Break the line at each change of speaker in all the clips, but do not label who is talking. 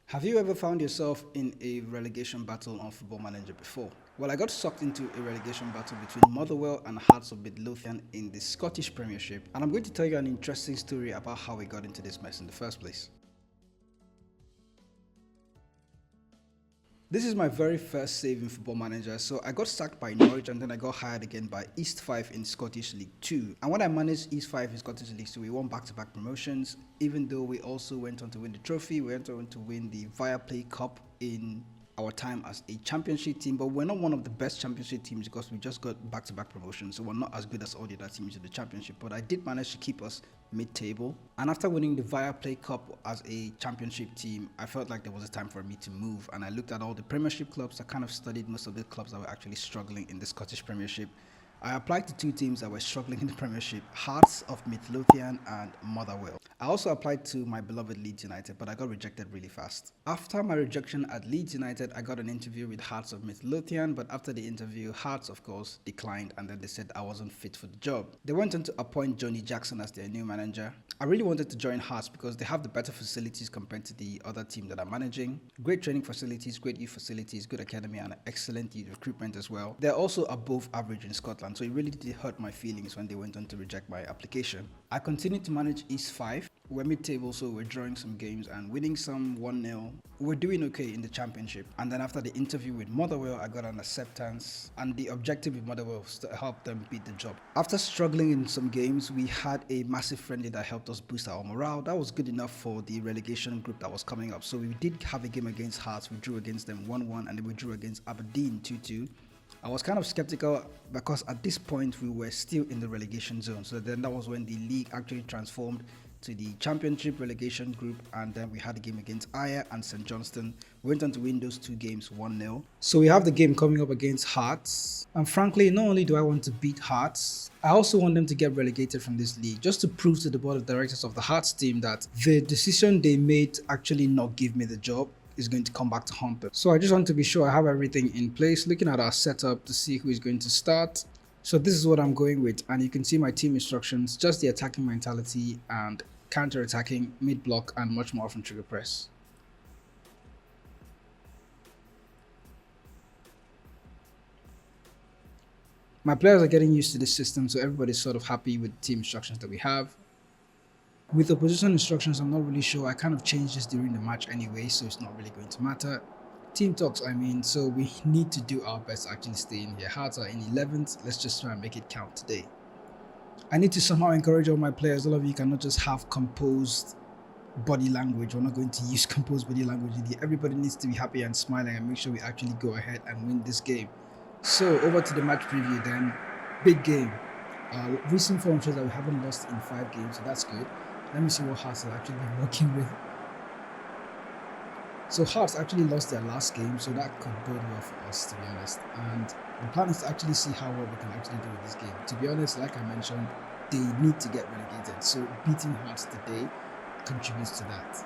Have you ever found yourself in a relegation battle on Football Manager before? Well, I got sucked into a relegation battle between Motherwell and Hearts of Midlothian in the Scottish Premiership, and I'm going to tell you an interesting story about how we got into this mess in the first place. This is my very first save in Football Manager, so I got sacked by Norwich and then I got hired again by East 5 in Scottish League 2. And when I managed East 5 in Scottish League 2, we won back-to-back promotions, even though we also went on to win the trophy. We went on to win the Viaplay Cup in our time as a championship team, but we're not one of the best championship teams because we just got back-to-back promotions, so we're not as good as all the other teams in the championship. But I did manage to keep us mid-table, and after winning the Viaplay Cup as a championship team, I felt like there was a time for me to move, and I looked at all the Premiership clubs. I kind of studied most of the clubs that were actually struggling in the Scottish Premiership. I applied to two teams that were struggling in the Premiership, Hearts of Midlothian and Motherwell. I also applied to my beloved Leeds United, but I got rejected really fast. After my rejection at Leeds United, I got an interview with Hearts of Midlothian, but after the interview, Hearts, of course, declined, and then they said I wasn't fit for the job. They went on to appoint Johnny Jackson as their new manager. I really wanted to join Hearts because they have the better facilities compared to the other team that I'm managing. Great training facilities, great youth facilities, good academy, and excellent youth recruitment as well. They're also above average in Scotland, so it really did hurt my feelings when they went on to reject my application. I continued to manage East 5. We're mid-table, so we're drawing some games and winning some 1-0. We're doing okay in the championship. And then after the interview with Motherwell, I got an acceptance. And the objective with Motherwell was to help them beat the job. After struggling in some games, we had a massive friendly that helped us boost our morale. That was good enough for the relegation group that was coming up. So we did have a game against Hearts. We drew against them 1-1, and then we drew against Aberdeen 2-2. I was kind of skeptical because at this point we were still in the relegation zone. So then that was when the league actually transformed to the championship relegation group, and then we had a game against Ayr and St Johnstone. We went on to win those two games 1-0. So we have the game coming up against Hearts, and frankly, not only do I want to beat Hearts, I also want them to get relegated from this league, just to prove to the board of directors of the Hearts team that the decision they made to actually not give me the job is going to come back to haunt them. So I just want to be sure I have everything in place, looking at our setup to see who is going to start. So this is what I'm going with, and you can see my team instructions, just the attacking mentality and counter-attacking, mid-block, and much more from trigger press. My players are getting used to this system, so everybody's sort of happy with the team instructions that we have. With the position instructions, I'm not really sure. I kind of changed this during the match anyway, so it's not really going to matter. Team talks, so we need to do our best to actually stay in here. Hearts are in 11th. Let's just try and make it count today. I need to somehow encourage all my players. All of you cannot just have composed body language. We're not going to use composed body language. Everybody needs to be happy and smiling and make sure we actually go ahead and win this game. So over to the match preview then. Big game. Recent form shows that we haven't lost in 5 games, so that's good. Let me see what Hearts have actually been working with. So Hearts actually lost their last game, so that could bode well for us, to be honest. And the plan is to actually see how well we can actually do with this game. To be honest, like I mentioned, they need to get relegated. So beating Hearts today contributes to that.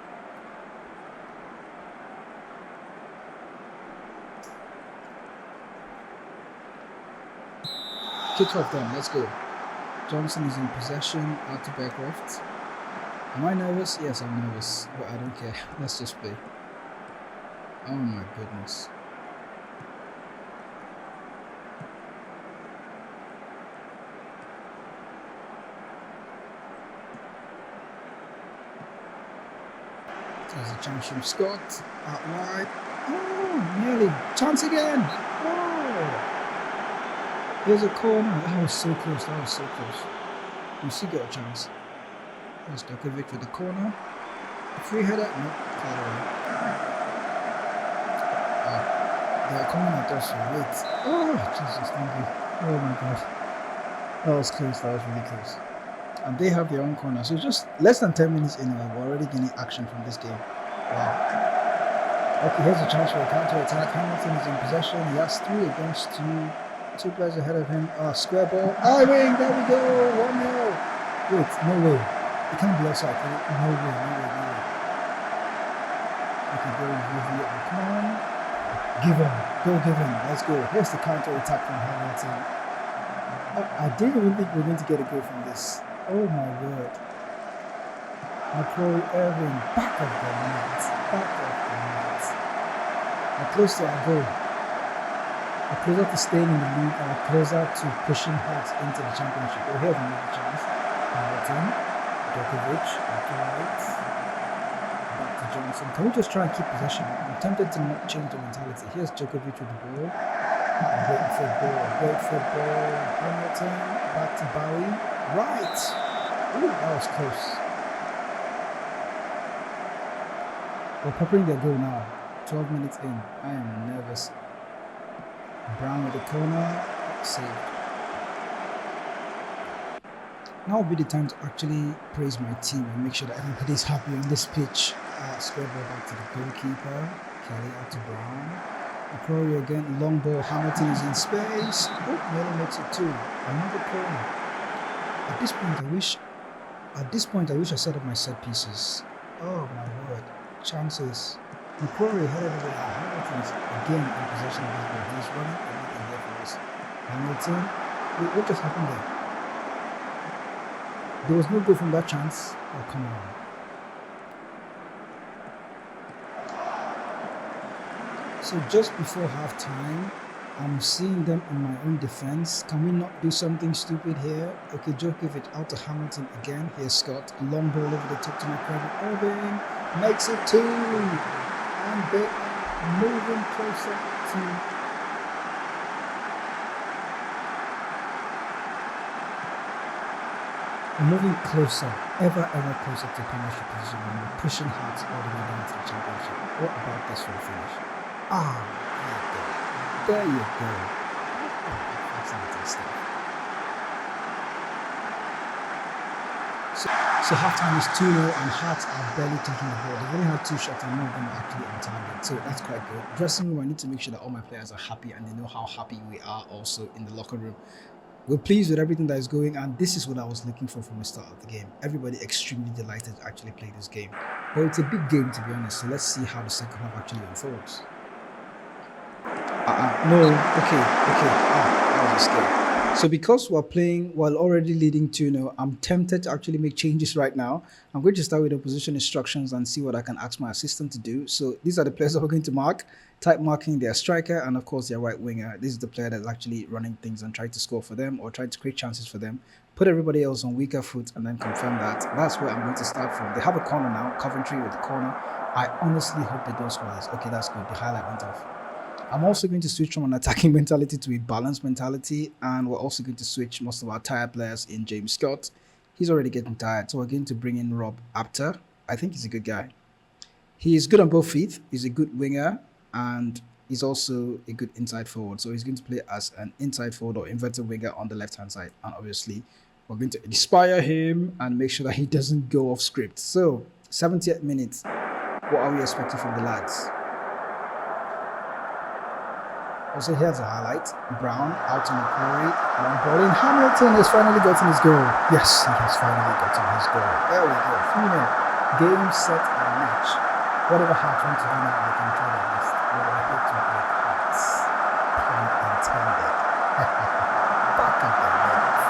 Kick off then, let's go. Johnson is in possession, out to back left. Am I nervous? Yes, I'm nervous, but I don't care. Let's just play. Oh my goodness. There's a chance from Scott. Out wide. Oh, nearly. Chance again. Oh. Here's a corner. That was so close. That was so close. We still got a chance. There's Djokovic with the corner. Free header. No. Caught away. They are coming at us late. Oh, Jesus, thank you. Oh my God. That was close. That was really close. And they have their own corner. So just less than 10 minutes in, we're already getting action from this game. Wow. Okay, here's a chance for a counter-attack. Hamilton is in possession. He has 3 against 2. 2 players ahead of him. Square ball. Wing, there we go. 1-0. Wait, no way. It can't be offside. No way. Okay, go with it. Come on. Give him. Go give him. Let's go. Here's the counter-attack from Hamilton. I didn't even think we were going to get a goal from this. Oh my word. McCrory Irving, back of the net.
We're close to our goal. We're closer to staying in the league and we're closer to pushing Hearts into the championship. Oh, here's another chance. Hamilton, Djokovic, right. Back to Johnson. Can we just try and keep possession? I'm tempted to not change the mentality. Here's Djokovic with the ball. Great football. Hamilton, back to Bowie. Right. Ooh, that was close. We're peppering their goal now. 12 minutes in. I am nervous. Brown with the corner. Saved. Now will be the time to actually praise my team and make sure that everybody's happy on this pitch. Square ball back to the goalkeeper. Kelly out to Brown. McCrory again, long ball. Hamilton is in space. Oh, nearly makes it two. Another corner. At this point, I wish I set up my set pieces. Oh my word! Chances. McCrory headed away. Hamilton's again in possession of his ball. He's running everything there for us. Hamilton. Wait, what just happened there? There was no goal from that chance. Oh, come on. So just before halftime, I'm seeing them in my own defense. Can we not do something stupid here? Okay, Djokovic out to Hamilton again. Here's Scott. Long ball over the top to McCrory. Irving makes it two. And they are moving closer to... We're moving closer, ever closer to premiership position, and we're pushing Hearts all the way down to the championship. What about this for the finish? There you go. Fascinating stuff. So halftime is 2-0 and Hearts are barely taking the ball. They've only had 2 shots and none of them are actually on target. So that's quite good. Dressing room, I need to make sure that all my players are happy and they know how happy we are also in the locker room. We're pleased with everything that is going, and this is what I was looking for from the start of the game. Everybody extremely delighted to actually play this game. But it's a big game, to be honest, so let's see how the second half actually unfolds. That was a scare. So because we're playing while already leading 2-0, I'm tempted to actually make changes right now. I'm going to start with the position instructions and see what I can ask my assistant to do. So these are the players that we're going to mark. Type marking their striker and of course their right winger. This is the player that's actually running things and trying to score for them or trying to create chances for them. Put everybody else on weaker foot and then confirm that. That's where I'm going to start from. They have a corner now, Coventry with the corner. I honestly hope they don't score this. Okay, that's good. The highlight went off. I'm also going to switch from an attacking mentality to a balanced mentality, and we're also going to switch most of our tired players in James Scott. He's already getting tired, so we're going to bring in Rob Apter. I think he's a good guy. He is good on both feet. He's a good winger, and he's also a good inside forward. So he's going to play as an inside forward or inverted winger on the left-hand side. And obviously, we're going to inspire him and make sure that he doesn't go off script. So, 70th minute. What are we expecting from the lads? Also, here's a highlight. Brown out to McCrory. Long ball in. Hamilton has finally gotten his goal. Yes, he has finally gotten his goal. There we go. 3-0. Game, set, and match. Whatever Hearts want to do now, they can try their best. We're here to break hearts. Pun intended. Back of the net.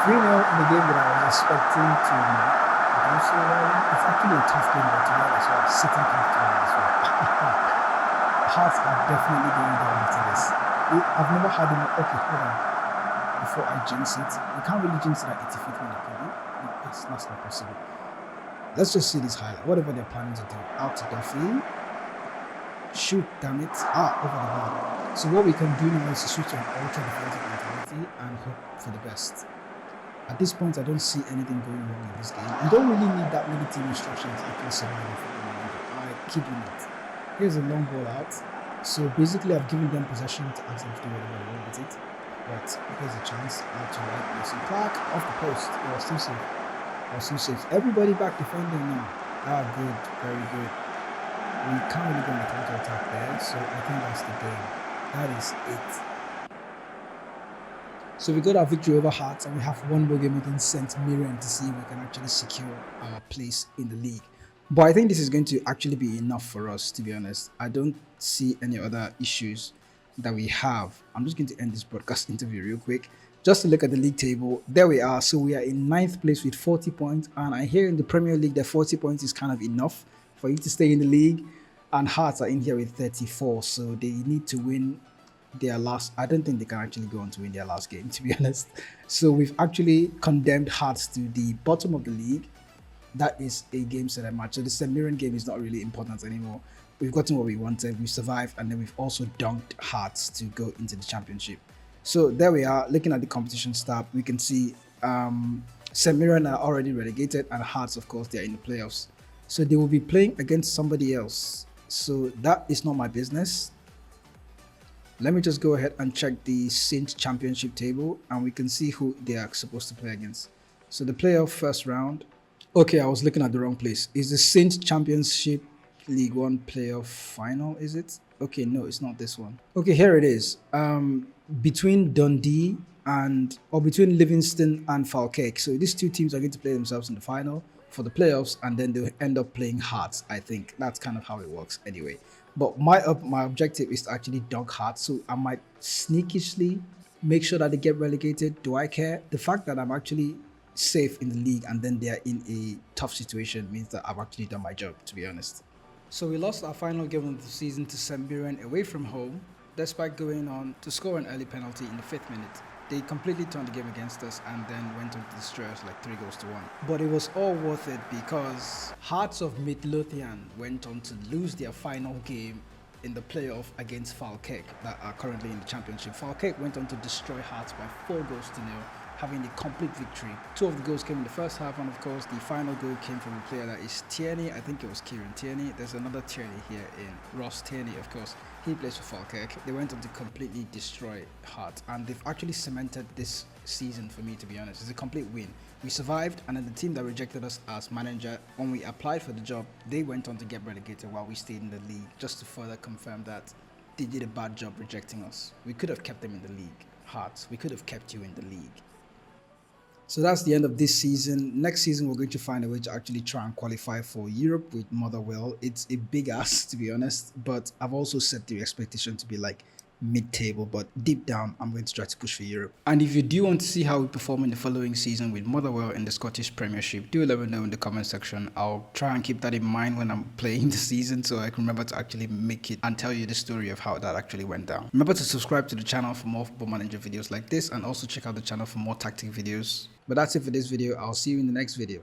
3-0 in the game that I was expecting to do so well. It's actually a tough game, but to be honest, I'm sitting comfortable as well. Hearts are definitely going down after this. I've never had enough. Okay, hold on. Before I jinx it, you can't really jinx it at 85th minute, can you? That's not possible. Let's just see this highlight. Whatever they're planning to do. Out to Duffy. Shoot, damn it. Over the bar. So what we can do now is to switch to an ultra defensive mentality and hope for the best. At this point, I don't see anything going wrong in this game. You don't really need that many team instructions to actually survive in football manager. I kid you not. Here's a long ball out. So basically, I've given them possession to ask them to do whatever they want with it. But here's a chance out to right. There's some Clark off the post. It was too safe. Everybody back defending now. Good. Very good. We can't really go on the counter attack there. So I think that's the game. That is it. So we got our victory over Hearts and we have one more game against St. Mirren to see if we can actually secure our place in the league. But I think this is going to actually be enough for us, to be honest. I don't see any other issues that we have. I'm just going to end this broadcast interview real quick. Just to look at the league table, there we are. So we are in ninth place with 40 points. And I hear in the Premier League that 40 points is kind of enough for you to stay in the league. And Hearts are in here with 34. So they need to win their last. I don't think they can actually go on to win their last game, to be honest. So we've actually condemned Hearts to the bottom of the league. That is a game set and match. So the St. Mirren game is not really important anymore. We've gotten what we wanted. We've survived, and then we've also dunked Hearts to go into the championship. So there we are. Looking at the competition stab, we can see St. Mirren are already relegated, and Hearts, of course, they're in the playoffs. So they will be playing against somebody else. So that is not my business. Let me just go ahead and check the Saint Championship table, and we can see who they are supposed to play against. So the playoff first round. Okay, I was looking at the wrong place. Is the Saint Championship League One playoff final? Is it? Okay, no, it's not this one. Okay, here it is. Between Dundee between Livingston and Falkirk. So these two teams are going to play themselves in the final for the playoffs, and then they'll end up playing Hearts. I think that's kind of how it works anyway. But my objective is to actually dunk Hearts, so I might sneakishly make sure that they get relegated. Do I care? The fact that I'm actually safe in the league and then they're in a tough situation means that I've actually done my job, to be honest. So we lost our final game of the season to St. Mirren away from home, despite going on to score an early penalty in the 5th minute. They completely turned the game against us and then went on to destroy us like 3-1. But it was all worth it because Hearts of Midlothian went on to lose their final game in the playoff against Falkirk that are currently in the championship. Falkirk went on to destroy Hearts by 4-0, having a complete victory. 2 of the goals came in the first half, and of course the final goal came from a player that is Tierney. I think it was Kieran Tierney. There's another Tierney here in Ross Tierney, of course. He plays for Falkirk. They went on to completely destroy Hearts, and they've actually cemented this season for me, to be honest. It's a complete win. We survived, and then the team that rejected us as manager, when we applied for the job, they went on to get relegated while we stayed in the league, just to further confirm that they did a bad job rejecting us. We could have kept them in the league. Hearts, we could have kept you in the league. So that's the end of this season. Next season, we're going to find a way to actually try and qualify for Europe with Motherwell. It's a big ask, to be honest, but I've also set the expectation to be like mid-table, but deep down, I'm going to try to push for Europe. And if you do want to see how we perform in the following season with Motherwell in the Scottish Premiership, do let me know in the comment section. I'll try and keep that in mind when I'm playing the season so I can remember to actually make it and tell you the story of how that actually went down. Remember to subscribe to the channel for more Football Manager videos like this, and also check out the channel for more tactic videos. But that's it for this video. I'll see you in the next video.